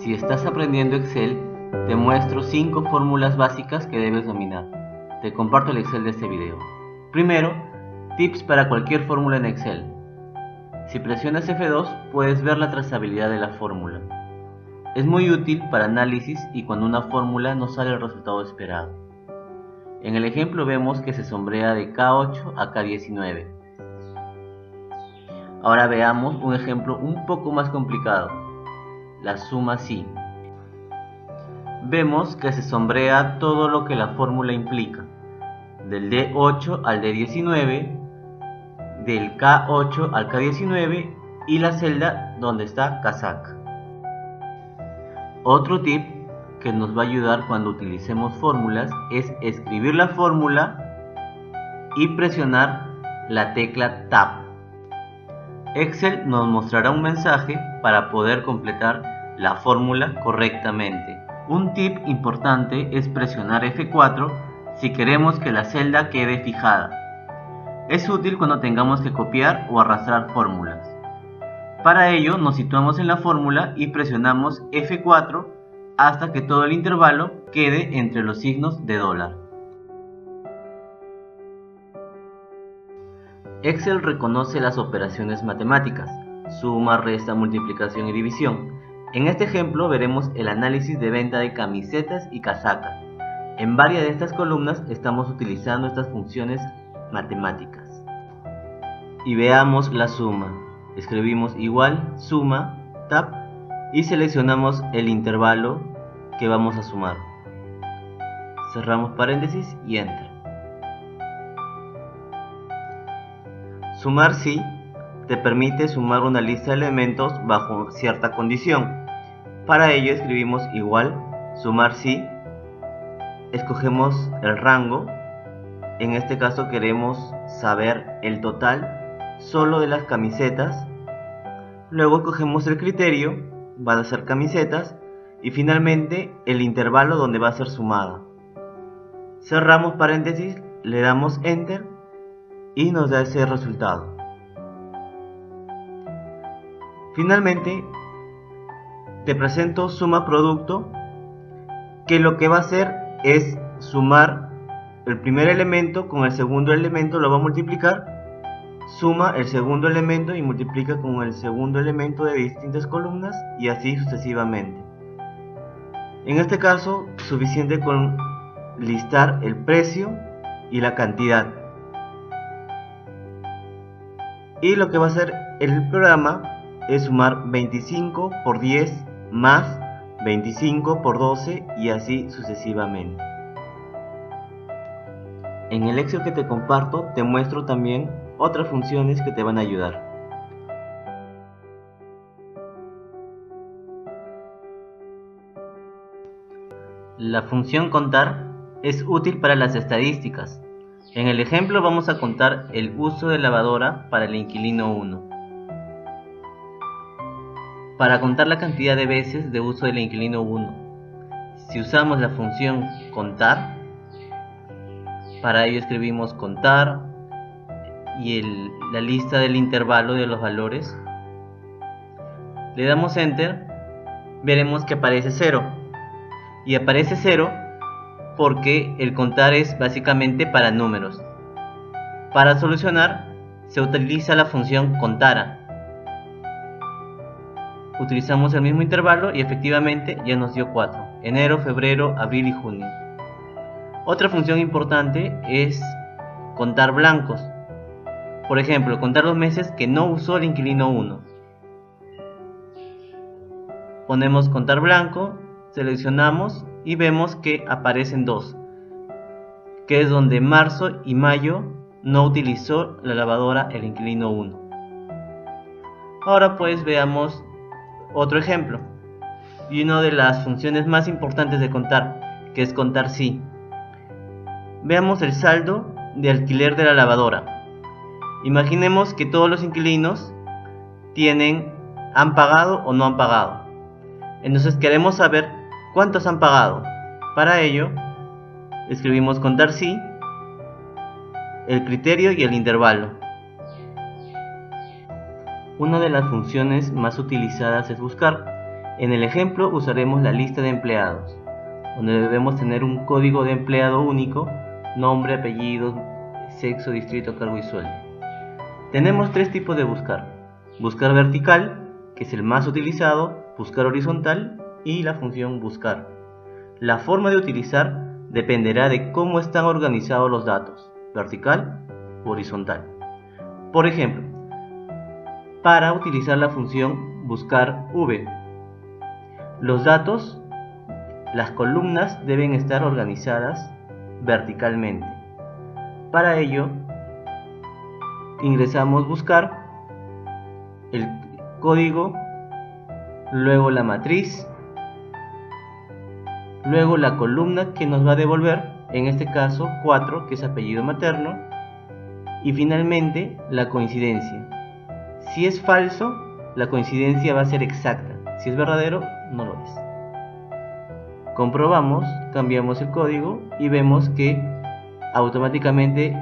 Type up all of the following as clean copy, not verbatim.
Si estás aprendiendo Excel, te muestro 5 fórmulas básicas que debes dominar. Te comparto el Excel de este video. Primero, tips para cualquier fórmula en Excel. Si presionas F2, puedes ver la trazabilidad de la fórmula. Es muy útil para análisis y cuando una fórmula no sale el resultado esperado. En el ejemplo vemos que se sombrea de K8 a K19. Ahora veamos un ejemplo un poco más complicado, la suma sí. Vemos que se sombrea todo lo que la fórmula implica, del D8 al D19, del K8 al K19 y la celda donde está Kazakh. Otro tip que nos va a ayudar cuando utilicemos fórmulas es escribir la fórmula y presionar la tecla Tab. Excel nos mostrará un mensaje para poder completar la fórmula correctamente. Un tip importante es presionar F4 si queremos que la celda quede fijada. Es útil cuando tengamos que copiar o arrastrar fórmulas. Para ello nos situamos en la fórmula y presionamos F4 hasta que todo el intervalo quede entre los signos de dólar. Excel reconoce las operaciones matemáticas, suma, resta, multiplicación y división. En este ejemplo veremos el análisis de venta de camisetas y casacas. En varias de estas columnas estamos utilizando estas funciones matemáticas. Y veamos la suma. Escribimos igual, suma, tab y seleccionamos el intervalo que vamos a sumar. Cerramos paréntesis y enter. Sumar sí te permite sumar una lista de elementos bajo cierta condición. Para ello escribimos igual, sumar sí, escogemos el rango, en este caso queremos saber el total solo de las camisetas, luego escogemos el criterio, van a ser camisetas, y finalmente el intervalo donde va a ser sumada. Cerramos paréntesis, le damos enter y nos da ese resultado. Finalmente te presento suma producto, que lo que va a hacer es sumar el primer elemento con el segundo elemento, lo va a multiplicar, suma el segundo elemento y multiplica con el segundo elemento de distintas columnas y así sucesivamente. En este caso, suficiente con listar el precio y la cantidad. Y lo que va a hacer el programa es sumar 25 por 10 más 25 por 12 y así sucesivamente. En el Excel que te comparto te muestro también otras funciones que te van a ayudar. La función contar es útil para las estadísticas. En el ejemplo vamos a contar el uso de lavadora para el inquilino 1. Para contar la cantidad de veces de uso del inquilino 1, si usamos la función contar, para ello escribimos contar y la lista del intervalo de los valores. Le damos enter, veremos que aparece 0. Y aparece 0 porque el contar es básicamente para números. Para solucionar se utiliza la función contara. Utilizamos el mismo intervalo y efectivamente ya nos dio 4. Enero, febrero, abril y junio. Otra función importante es contar blancos. Por ejemplo, contar los meses que no usó el inquilino 1. Ponemos contar blanco, seleccionamos y vemos que aparecen 2, que es donde marzo y mayo no utilizó la lavadora el inquilino 1. Ahora pues veamos otro ejemplo, y una de las funciones más importantes de contar, que es contar sí. Veamos el saldo de alquiler de la lavadora. Imaginemos que todos los inquilinos han pagado o no han pagado. Entonces queremos saber cuántos han pagado. Para ello escribimos contar sí, el criterio y el intervalo. Una de las funciones más utilizadas es buscar. En el ejemplo usaremos la lista de empleados, donde debemos tener un código de empleado único, nombre, apellido, sexo, distrito, cargo y sueldo. Tenemos tres tipos de buscar: buscar vertical, que es el más utilizado, buscar horizontal y la función buscar. La forma de utilizar dependerá de cómo están organizados los datos, vertical o horizontal. Por ejemplo, para utilizar la función buscar v, los datos, las columnas deben estar organizadas verticalmente. Para ello, ingresamos buscar, el código, luego la matriz, luego la columna que nos va a devolver, en este caso 4, que es apellido materno, y finalmente la coincidencia. Si es falso, la coincidencia va a ser exacta; si es verdadero, no lo es. Comprobamos, cambiamos el código y vemos que automáticamente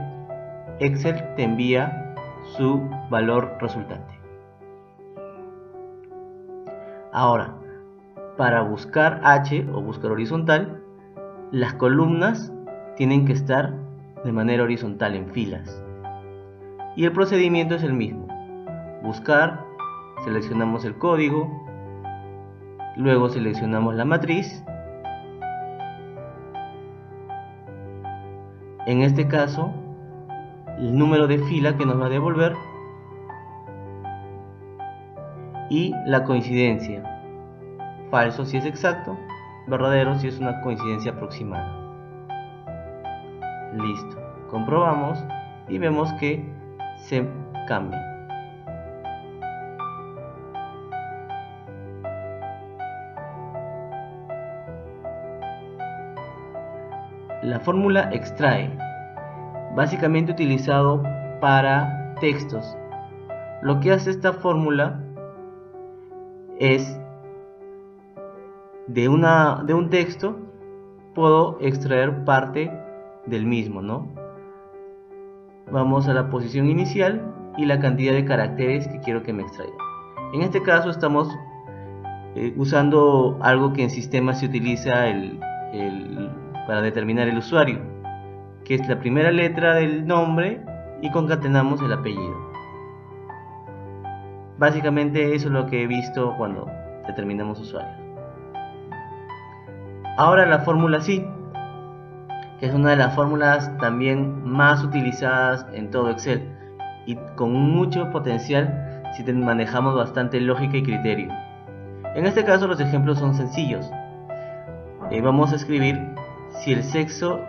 Excel te envía su valor resultante. Ahora, para buscar H o buscar horizontal, las columnas tienen que estar de manera horizontal en filas. Y el procedimiento es el mismo: buscar, seleccionamos el código, luego seleccionamos la matriz. En este caso, el número de fila que nos va a devolver y la coincidencia: falso si es exacto, verdadero si es una coincidencia aproximada. Listo, comprobamos y vemos que se cambia. La fórmula extrae, básicamente utilizado para textos. Lo que hace esta fórmula es, de un texto puedo extraer parte del mismo, ¿no? Vamos a la posición inicial y la cantidad de caracteres que quiero que me extraiga. En este caso estamos usando algo que en sistemas se utiliza para determinar el usuario, que es la primera letra del nombre y concatenamos el apellido. Básicamente eso es lo que he visto cuando determinamos usuarios. Ahora la fórmula sí, que es una de las fórmulas también más utilizadas en todo Excel y con mucho potencial si manejamos bastante lógica y criterio. En este caso los ejemplos son sencillos. Vamos a escribir si el sexo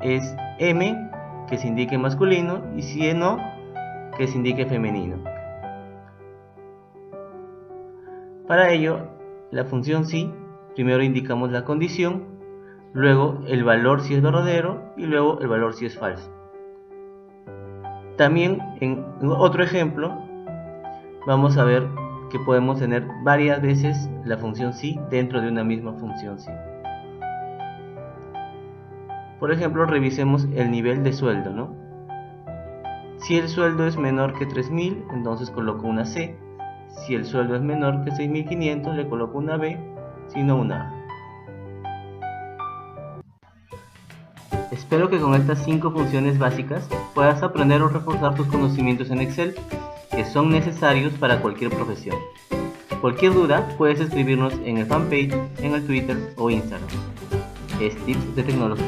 es M, que se indique masculino, y si no, que se indique femenino. Para ello, la función sí, primero indicamos la condición, luego el valor si es verdadero y luego el valor si es falso. También en otro ejemplo vamos a ver que podemos tener varias veces la función sí dentro de una misma función sí. Por ejemplo, revisemos el nivel de sueldo, ¿no? Si el sueldo es menor que 3.000, entonces coloco una C. Si el sueldo es menor que 6.500, le coloco una B, si no una A. Espero que con estas 5 funciones básicas puedas aprender o reforzar tus conocimientos en Excel, que son necesarios para cualquier profesión. Cualquier duda puedes escribirnos en el fanpage, en el Twitter o Instagram. Es Tips de Tecnología.